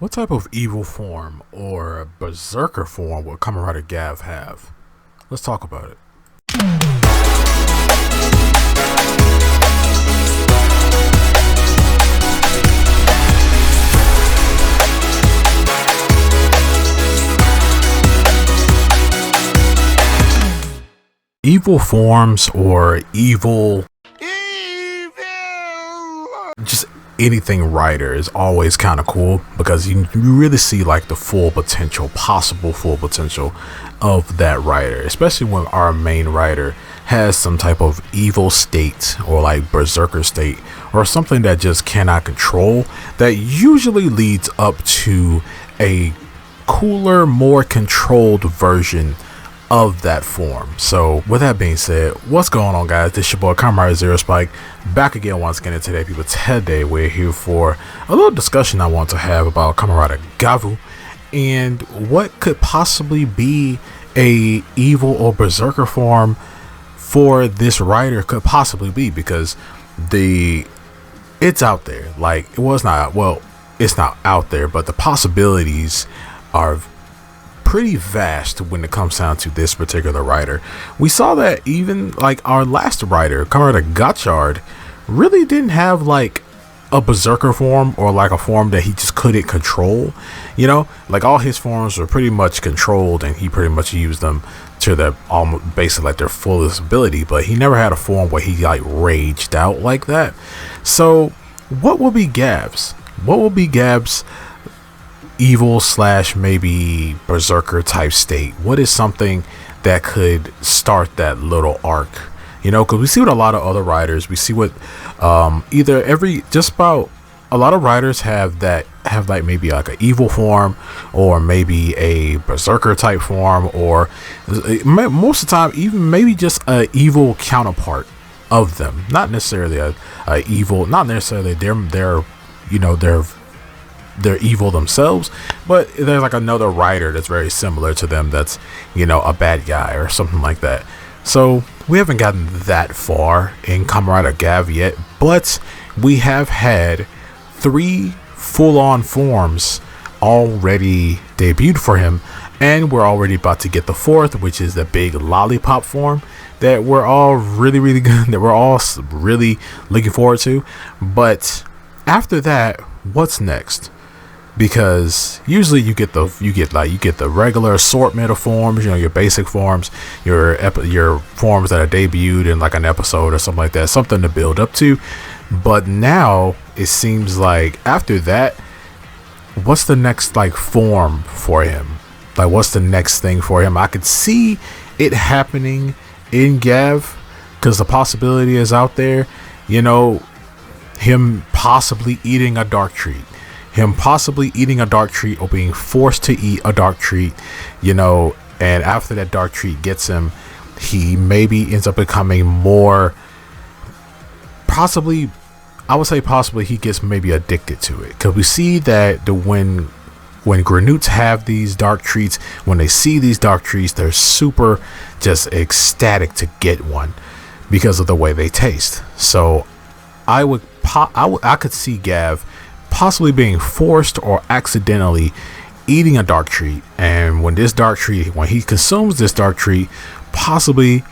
What type of evil form or berserker form would Kamen Rider Gavv have? Let's talk about it. Evil forms or evil just anything writer is always kind of cool because you really see like the possible full potential of that writer, especially when our main writer has some type of evil state or like berserker state or something that just cannot control, that usually leads up to a cooler, more controlled version of that form. So with that being said, what's going on, guys? This is your boy Kamen Rider Zero Spike, back again once again. And today, people, today we're here for a little discussion I want to have about Kamen Rider Gavv and what could possibly be a evil or berserker form for this writer could possibly be, because it's out there. Like, it's not out there, but the possibilities are pretty vast when it comes down to this particular writer. We saw that even like our last writer, Kamen Rider Gotchard, really didn't have like a berserker form or like a form that he just couldn't control. You know, like all his forms were pretty much controlled and he pretty much used them to their almost basically like their fullest ability, but he never had a form where he like raged out like that. So what will be Gavv's? What will be Gavv's evil / maybe berserker type state? What is something that could start that little arc? You know, because we see with a lot of other writers, we see what a lot of writers have like maybe like an evil form or maybe a berserker type form, or most of the time even maybe just a evil counterpart of them. Not necessarily a evil, not necessarily they're evil themselves, but there's like another writer that's very similar to them that's, you know, a bad guy or something like that. So we haven't gotten that far in Kamen Rider Gavv yet, but we have had 3 full-on forms already debuted for him, and we're already about to get the 4th, which is the big lollipop form that we're all really good, that we're all really looking forward to. But after that, what's next? Because usually you get the regular assortment of forms, you know, your basic forms, your forms that are debuted in like an episode or something like that, something to build up to. But now it seems like after that, what's the next like form for him? Like, what's the next thing for him? I could see it happening in Gavv because the possibility is out there. You know, him possibly eating a dark treat. Him possibly eating a dark treat or being forced to eat a dark treat, you know, and after that dark treat gets him, he maybe ends up becoming more, possibly he gets maybe addicted to it. Because we see that when Granoots have these dark treats, when they see these dark treats, they're super just ecstatic to get one because of the way they taste. So I could see Gavv possibly being forced or accidentally eating a dark treat, and when he consumes this dark treat, possibly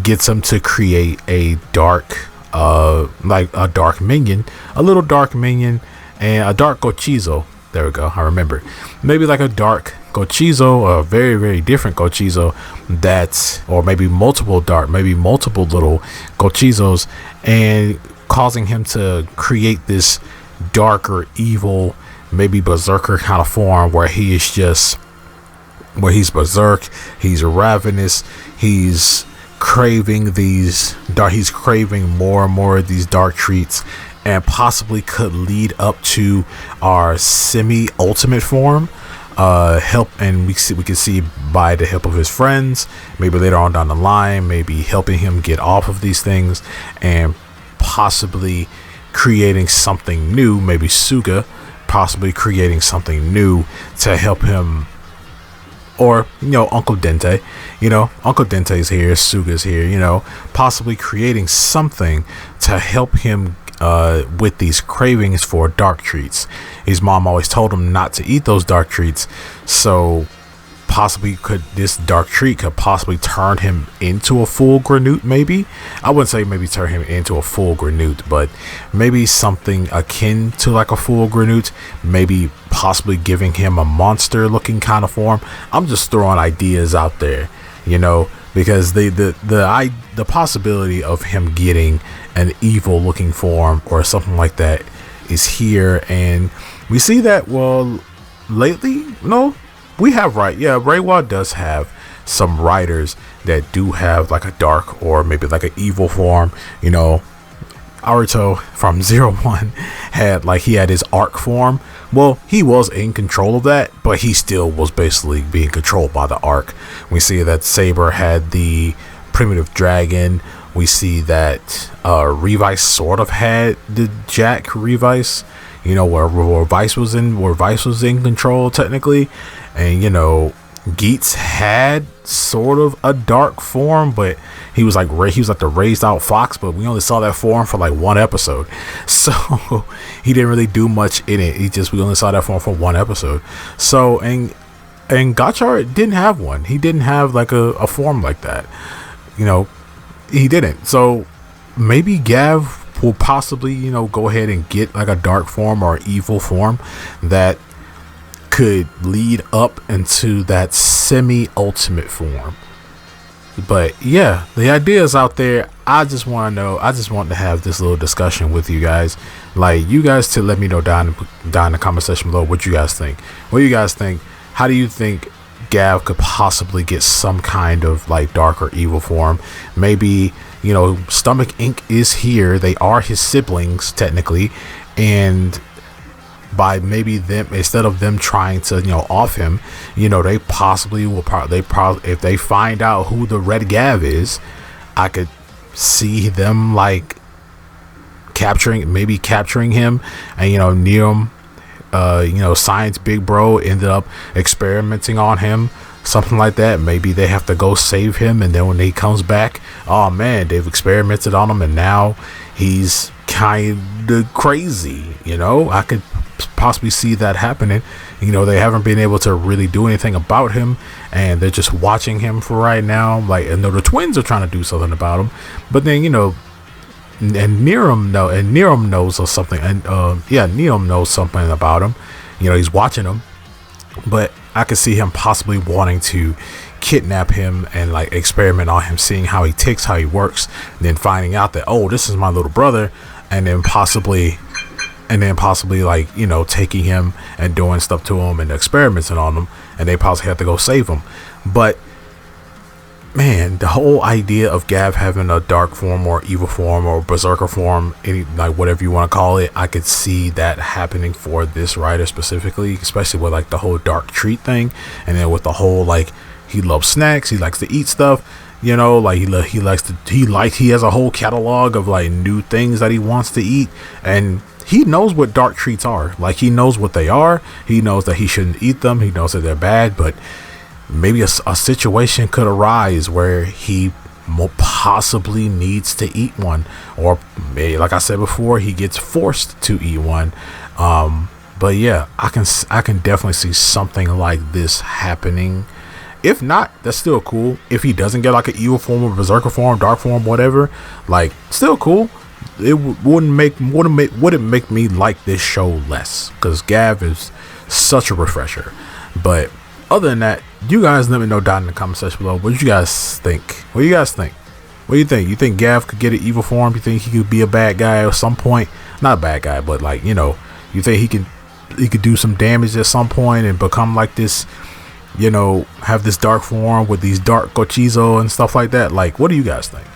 gets him to create a dark like a dark minion, a little dark minion, and a dark Gochizo. There we go, I remember. Maybe like a dark Gochizo, a very, very different Gochizo, or maybe multiple little Gochizos, and causing him to create this darker, evil, maybe berserker kind of form where he's berserk, he's ravenous, he's craving more and more of these dark treats, and possibly could lead up to our semi-ultimate form. And we can see by the help of his friends, maybe later on down the line, maybe helping him get off of these things and possibly creating something new, maybe Suga possibly creating something new to help him, or, you know, Uncle Dente's here, Suga's here, you know, possibly creating something to help him with these cravings for dark treats. His mom always told him not to eat those dark treats, so possibly this dark treat could possibly turn him into a full Granute. Maybe I wouldn't say maybe turn him into a full Granute, but maybe something akin to like a full Granute, maybe possibly giving him a monster looking kind of form. I'm just throwing ideas out there, you know, because the possibility of him getting an evil looking form or something like that is here, and we see that, well, lately, no, we have, right, yeah, Reiwa does have some writers that do have like a dark or maybe like an evil form. You know, Aruto from 01 had his arc form. Well, he was in control of that, but he still was basically being controlled by the arc. We see that Saber had the primitive dragon. We see that Revice sort of had the Jack Revice, you know, where Vice was in control technically. And, you know, Geats had sort of a dark form, but he was like the raised out fox, but we only saw that form for like one episode, so he didn't really do much in it. We only saw that form for one episode. So and Gachar didn't have one. He didn't have like a form like that, you know, he didn't. So maybe Gavv will possibly, you know, go ahead and get like a dark form or evil form that could lead up into that semi-ultimate form. But yeah, the idea is out there. I just want to have this little discussion with you guys, like you guys, to let me know down in the comment section below what you guys think. What do you guys think? How do you think Gavv could possibly get some kind of like dark or evil form? Maybe, you know, Stomach Inc is here. They are his siblings technically, and by maybe them, instead of them trying to, you know, off him, you know, they possibly will if they find out who the Red Gavv is, I could see them like capturing him. And, you know, Neum, you know, Science Big Bro ended up experimenting on him, something like that. Maybe they have to go save him, and then when he comes back, oh man, they've experimented on him and now he's kind of crazy. You know, I could possibly see that happening. You know, they haven't been able to really do anything about him, and they're just watching him for right now. Like, I know the twins are trying to do something about him, but then, you know, and Neum knows or something, and Neum knows something about him. You know, he's watching him, but I could see him possibly wanting to kidnap him and like experiment on him, seeing how he ticks, how he works, and then finding out that, oh, this is my little brother, and then possibly like, you know, taking him and doing stuff to him and experimenting on him, and they possibly have to go save him. But man, the whole idea of Gavv having a dark form or evil form or berserker form, any, like whatever you want to call it, I could see that happening for this writer specifically, especially with like the whole dark treat thing, and then with the whole like he loves snacks, he likes to eat stuff, you know, like he has a whole catalog of like new things that he wants to eat, and he knows what dark treats are. Like, he knows what they are. He knows that he shouldn't eat them. He knows that they're bad, but maybe a situation could arise where he possibly needs to eat one, or maybe, like I said before, he gets forced to eat one. But yeah, I can definitely see something like this happening. If not, that's still cool. If he doesn't get like an evil form, or berserker form, dark form, whatever, like, still cool. It wouldn't make me like this show less, because Gavv is such a refresher. But other than that, you guys let me know down in the comment section below what you guys think. What do you guys think? What do you think? You think Gavv could get an evil form? You think he could be a bad guy at some point? Not a bad guy, but like, you know, you think he could do some damage at some point and become like this, you know, have this dark form with these dark Gochizo and stuff like that? Like, what do you guys think?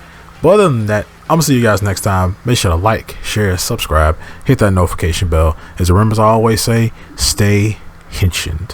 But other than that, I'm gonna see you guys next time. Make sure to like, share, subscribe, hit that notification bell. As remember, as I always say, stay henshined.